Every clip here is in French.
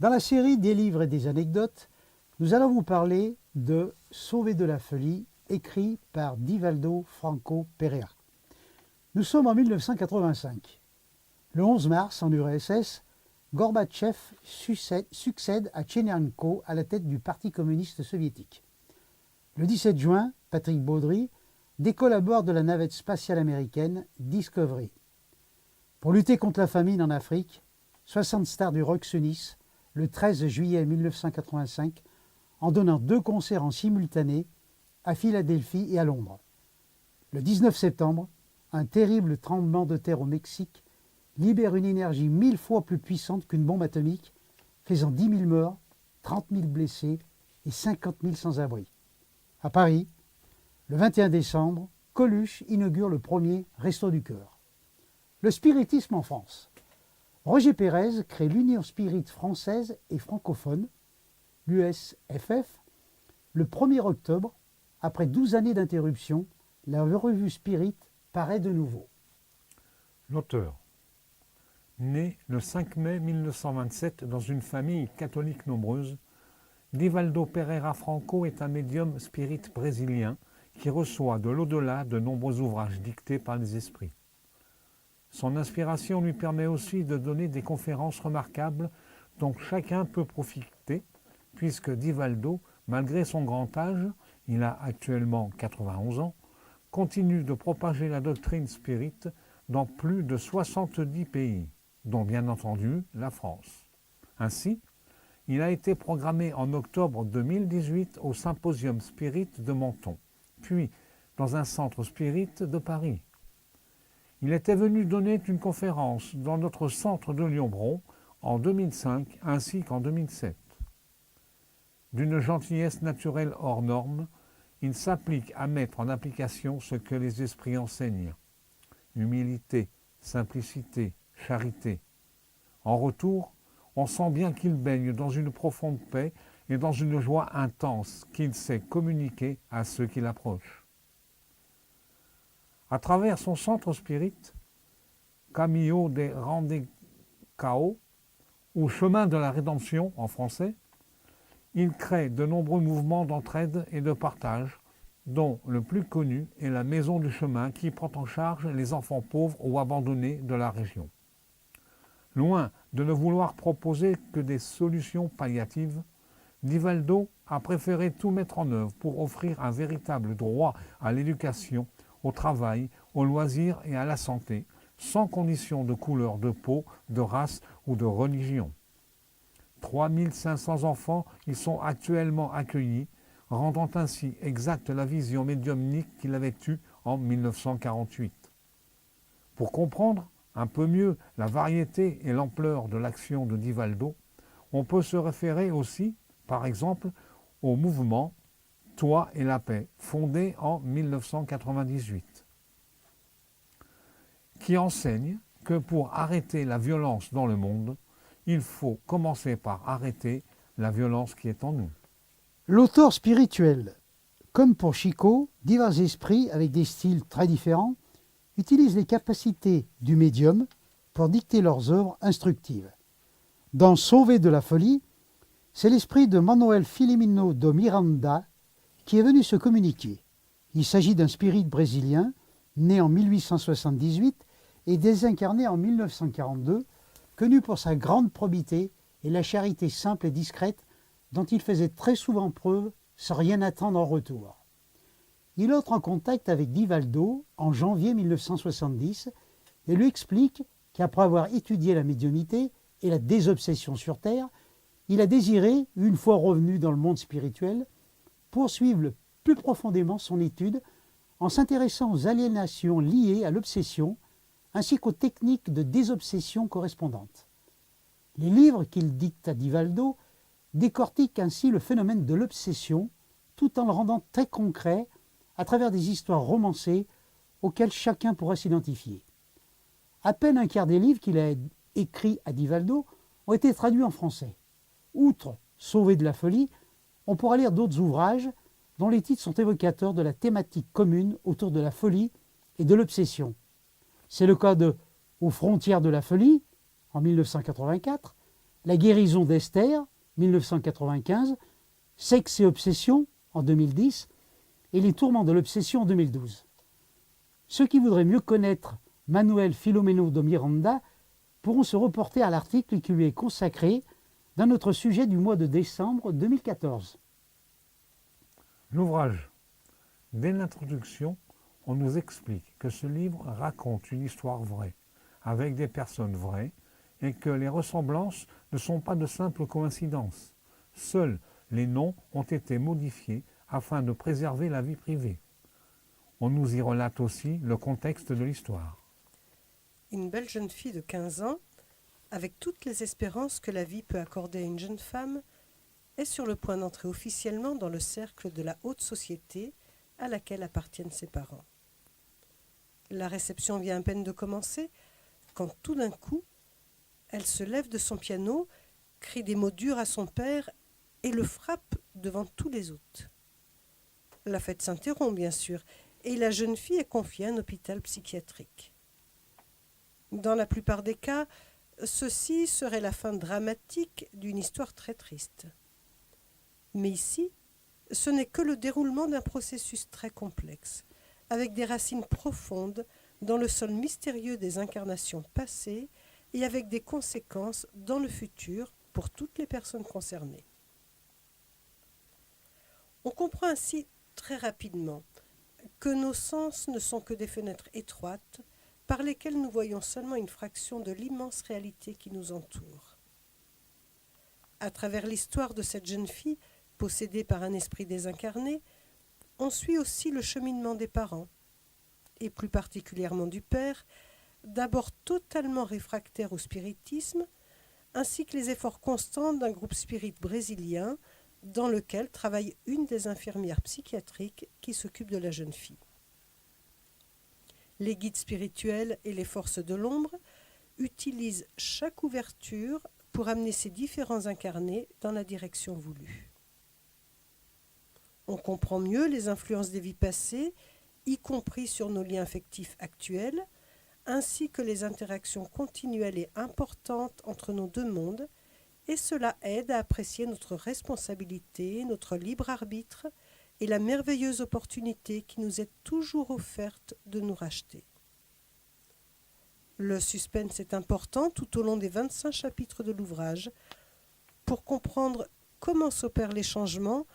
Dans la série des livres et des anecdotes, nous allons vous parler de Sauvé de la folie, écrit par Divaldo Franco Perea. Nous sommes en 1985. Le 11 mars, en URSS, Gorbatchev succède à Tchernenko à la tête du Parti communiste soviétique. Le 17 juin, Patrick Baudry décolle à bord de la navette spatiale américaine Discovery. Pour lutter contre la famine en Afrique, 60 stars du rock s'unissent le 13 juillet 1985 en donnant 2 concerts en simultané à Philadelphie et à Londres. Le 19 septembre, un terrible tremblement de terre au Mexique libère une énergie 1000 fois plus puissante qu'une bombe atomique, faisant 10 000 morts, 30 000 blessés et 50 000 sans-abri. À Paris, le 21 décembre, Coluche inaugure le premier Resto du Cœur. Le spiritisme en France. Roger Pérez crée l'Union Spirit française et francophone, l'USFF, le 1er octobre. Après 12 années d'interruption, la revue Spirit paraît de nouveau. L'auteur. Né le 5 mai 1927 dans une famille catholique nombreuse, Divaldo Pereira Franco est un médium spirit brésilien qui reçoit de l'au-delà de nombreux ouvrages dictés par les esprits. Son inspiration lui permet aussi de donner des conférences remarquables dont chacun peut profiter, puisque Divaldo, malgré son grand âge, il a actuellement 91 ans, continue de propager la doctrine spirit dans plus de 70 pays, dont bien entendu la France. Ainsi, il a été programmé en octobre 2018 au Symposium Spirit de Menton, puis dans un centre spirit de Paris. Il était venu donner une conférence dans notre centre de Lyon-Bron en 2005 ainsi qu'en 2007. D'une gentillesse naturelle hors norme, il s'applique à mettre en application ce que les esprits enseignent. Humilité, simplicité, charité. En retour, on sent bien qu'il baigne dans une profonde paix et dans une joie intense qu'il sait communiquer à ceux qui l'approchent. À travers son centre spirit, Camino de Rendez-Cao, ou Chemin de la Rédemption en français, il crée de nombreux mouvements d'entraide et de partage, dont le plus connu est la Maison du Chemin qui prend en charge les enfants pauvres ou abandonnés de la région. Loin de ne vouloir proposer que des solutions palliatives, Divaldo a préféré tout mettre en œuvre pour offrir un véritable droit à l'éducation, au travail, aux loisirs et à la santé, sans condition de couleur de peau, de race ou de religion. 3500 enfants y sont actuellement accueillis, rendant ainsi exacte la vision médiumnique qu'il avait eue en 1948. Pour comprendre un peu mieux la variété et l'ampleur de l'action de Divaldo, on peut se référer aussi, par exemple, au mouvement Toi et la paix, fondé en 1998, qui enseigne que pour arrêter la violence dans le monde, il faut commencer par arrêter la violence qui est en nous. L'auteur spirituel. Comme pour Chico, divers esprits avec des styles très différents utilisent les capacités du médium pour dicter leurs œuvres instructives. Dans Sauvé de la folie, c'est l'esprit de Manuel Filomeno de Miranda qui est venu se communiquer. Il s'agit d'un spirit brésilien, né en 1878 et désincarné en 1942, connu pour sa grande probité et la charité simple et discrète dont il faisait très souvent preuve sans rien attendre en retour. Il entre en contact avec Divaldo en janvier 1970 et lui explique qu'après avoir étudié la médiumnité et la désobsession sur Terre, il a désiré, une fois revenu dans le monde spirituel, poursuivre plus profondément son étude en s'intéressant aux aliénations liées à l'obsession ainsi qu'aux techniques de désobsession correspondantes. Les livres qu'il dicte à Divaldo décortiquent ainsi le phénomène de l'obsession tout en le rendant très concret à travers des histoires romancées auxquelles chacun pourra s'identifier. À peine un quart des livres qu'il a écrits à Divaldo ont été traduits en français. Outre Sauvé de la folie, on pourra lire d'autres ouvrages dont les titres sont évocateurs de la thématique commune autour de la folie et de l'obsession. C'est le cas de Aux frontières de la folie, en 1984, La guérison d'Esther, 1995, Sexe et obsession, en 2010, et Les tourments de l'obsession, en 2012. Ceux qui voudraient mieux connaître Manuel Filomeno de Miranda pourront se reporter à l'article qui lui est consacré dans notre sujet du mois de décembre 2014. L'ouvrage. Dès l'introduction, on nous explique que ce livre raconte une histoire vraie, avec des personnes vraies, et que les ressemblances ne sont pas de simples coïncidences. Seuls les noms ont été modifiés afin de préserver la vie privée. On nous y relate aussi le contexte de l'histoire. Une belle jeune fille de 15 ans, avec toutes les espérances que la vie peut accorder à une jeune femme, est sur le point d'entrer officiellement dans le cercle de la haute société à laquelle appartiennent ses parents. La réception vient à peine de commencer, quand tout d'un coup, elle se lève de son piano, crie des mots durs à son père et le frappe devant tous les hôtes. La fête s'interrompt, bien sûr, et la jeune fille est confiée à un hôpital psychiatrique. Dans la plupart des cas, ceci serait la fin dramatique d'une histoire très triste. Mais ici, ce n'est que le déroulement d'un processus très complexe, avec des racines profondes dans le sol mystérieux des incarnations passées et avec des conséquences dans le futur pour toutes les personnes concernées. On comprend ainsi très rapidement que nos sens ne sont que des fenêtres étroites par lesquelles nous voyons seulement une fraction de l'immense réalité qui nous entoure. À travers l'histoire de cette jeune fille, possédée par un esprit désincarné, on suit aussi le cheminement des parents, et plus particulièrement du père, d'abord totalement réfractaire au spiritisme, ainsi que les efforts constants d'un groupe spirit brésilien dans lequel travaille une des infirmières psychiatriques qui s'occupe de la jeune fille. Les guides spirituels et les forces de l'ombre utilisent chaque ouverture pour amener ces différents incarnés dans la direction voulue. On comprend mieux les influences des vies passées, y compris sur nos liens affectifs actuels, ainsi que les interactions continuelles et importantes entre nos deux mondes, et cela aide à apprécier notre responsabilité, notre libre arbitre et la merveilleuse opportunité qui nous est toujours offerte de nous racheter. Le suspense est important tout au long des 25 chapitres de l'ouvrage pour comprendre comment s'opèrent les changements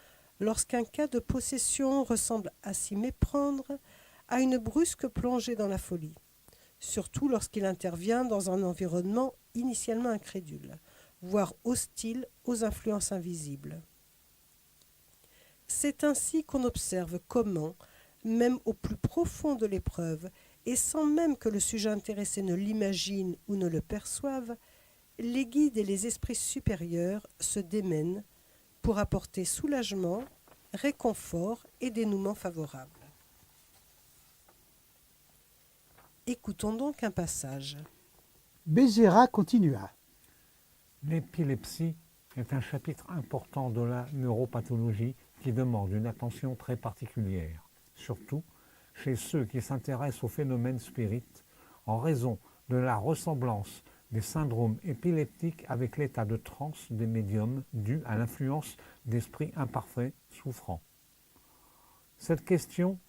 lorsqu'un cas de possession ressemble à s'y méprendre à une brusque plongée dans la folie, surtout lorsqu'il intervient dans un environnement initialement incrédule, voire hostile aux influences invisibles. C'est ainsi qu'on observe comment, même au plus profond de l'épreuve, et sans même que le sujet intéressé ne l'imagine ou ne le perçoive, les guides et les esprits supérieurs se démènent pour apporter soulagement, réconfort et dénouement favorable. Écoutons donc un passage. Bézéra continua. L'épilepsie est un chapitre important de la neuropathologie qui demande une attention très particulière, surtout chez ceux qui s'intéressent aux phénomènes spirites en raison de la ressemblance des syndromes épileptiques avec l'état de transe des médiums dû à l'influence d'esprits imparfaits souffrants. Cette question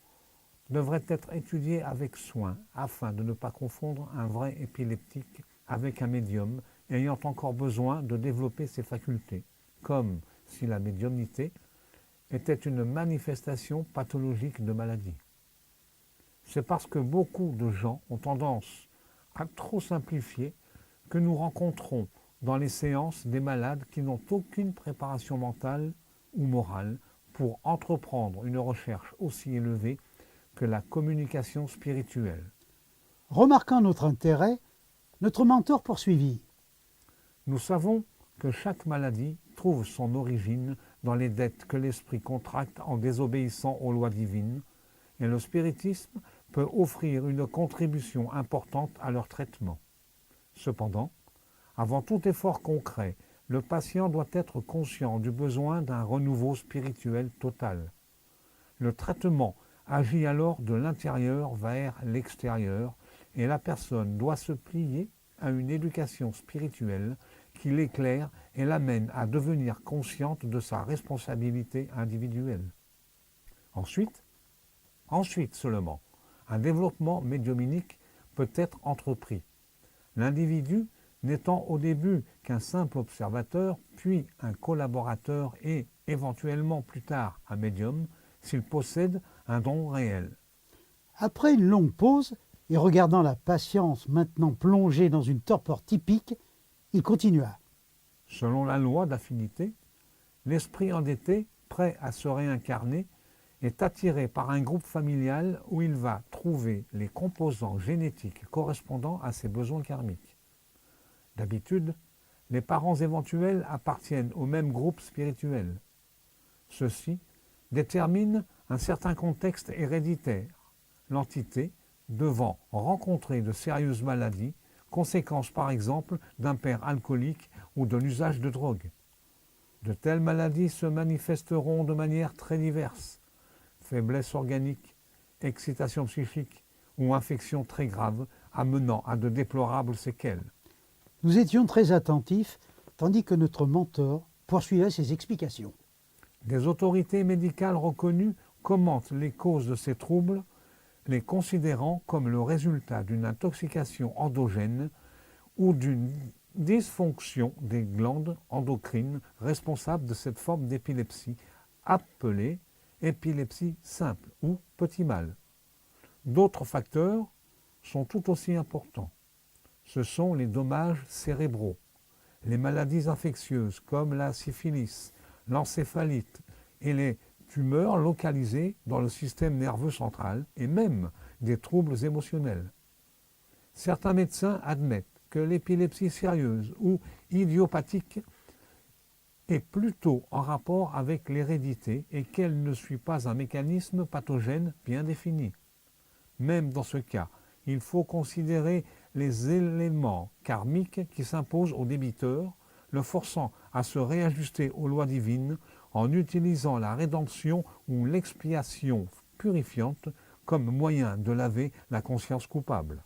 devrait être étudiée avec soin afin de ne pas confondre un vrai épileptique avec un médium ayant encore besoin de développer ses facultés, comme si la médiumnité était une manifestation pathologique de maladie. C'est parce que beaucoup de gens ont tendance à trop simplifier que nous rencontrons dans les séances des malades qui n'ont aucune préparation mentale ou morale pour entreprendre une recherche aussi élevée que la communication spirituelle. Remarquant notre intérêt, notre mentor poursuivit. Nous savons que chaque maladie trouve son origine dans les dettes que l'esprit contracte en désobéissant aux lois divines, et le spiritisme peut offrir une contribution importante à leur traitement. Cependant, avant tout effort concret, le patient doit être conscient du besoin d'un renouveau spirituel total. Le traitement agit alors de l'intérieur vers l'extérieur et la personne doit se plier à une éducation spirituelle qui l'éclaire et l'amène à devenir consciente de sa responsabilité individuelle. Ensuite seulement, un développement médiumnique peut être entrepris. L'individu n'étant au début qu'un simple observateur, puis un collaborateur et, éventuellement plus tard, un médium, s'il possède un don réel. Après une longue pause, et regardant la patience maintenant plongée dans une torpeur typique, il continua. Selon la loi d'affinité, l'esprit endetté, prêt à se réincarner, est attiré par un groupe familial où il va trouver les composants génétiques correspondant à ses besoins karmiques. D'habitude, les parents éventuels appartiennent au même groupe spirituel. Ceci détermine un certain contexte héréditaire, l'entité devant rencontrer de sérieuses maladies, conséquence par exemple d'un père alcoolique ou de l'usage de drogue. De telles maladies se manifesteront de manière très diverse. Faiblesse organique, excitation psychique ou infection très grave amenant à de déplorables séquelles. Nous étions très attentifs, tandis que notre mentor poursuivait ses explications. Des autorités médicales reconnues commentent les causes de ces troubles, les considérant comme le résultat d'une intoxication endogène ou d'une dysfonction des glandes endocrines responsables de cette forme d'épilepsie, appelée épilepsie simple ou petit mal. D'autres facteurs sont tout aussi importants. Ce sont les dommages cérébraux, les maladies infectieuses comme la syphilis, l'encéphalite et les tumeurs localisées dans le système nerveux central et même des troubles émotionnels. Certains médecins admettent que l'épilepsie sérieuse ou idiopathique est plutôt en rapport avec l'hérédité et qu'elle ne suit pas un mécanisme pathogène bien défini. Même dans ce cas, il faut considérer les éléments karmiques qui s'imposent au débiteur, le forçant à se réajuster aux lois divines en utilisant la rédemption ou l'expiation purifiante comme moyen de laver la conscience coupable.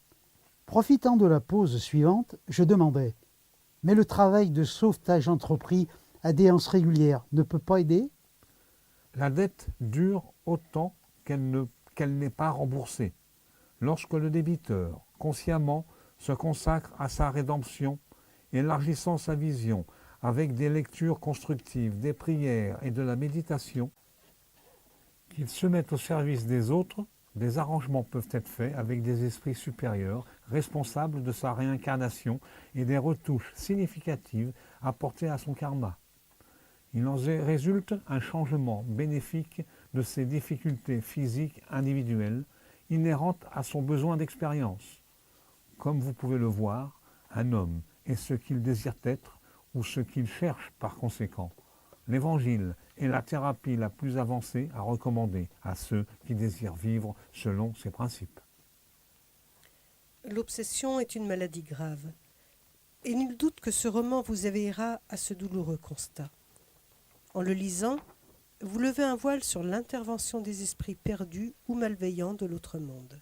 Profitant de la pause suivante, je demandai « Mais le travail de sauvetage entrepris à déhéance régulière ne peut pas aider ?» La dette dure autant qu'elle n'est pas remboursée. Lorsque le débiteur, consciemment, se consacre à sa rédemption, élargissant sa vision avec des lectures constructives, des prières et de la méditation, qu'il se mette au service des autres, des arrangements peuvent être faits avec des esprits supérieurs responsables de sa réincarnation et des retouches significatives apportées à son karma. Il en résulte un changement bénéfique de ses difficultés physiques individuelles inhérentes à son besoin d'expérience. Comme vous pouvez le voir, un homme est ce qu'il désire être ou ce qu'il cherche par conséquent. L'Évangile est la thérapie la plus avancée à recommander à ceux qui désirent vivre selon ses principes. L'obsession est une maladie grave. Et nul doute que ce roman vous éveillera à ce douloureux constat. En le lisant, vous levez un voile sur l'intervention des esprits perdus ou malveillants de l'autre monde.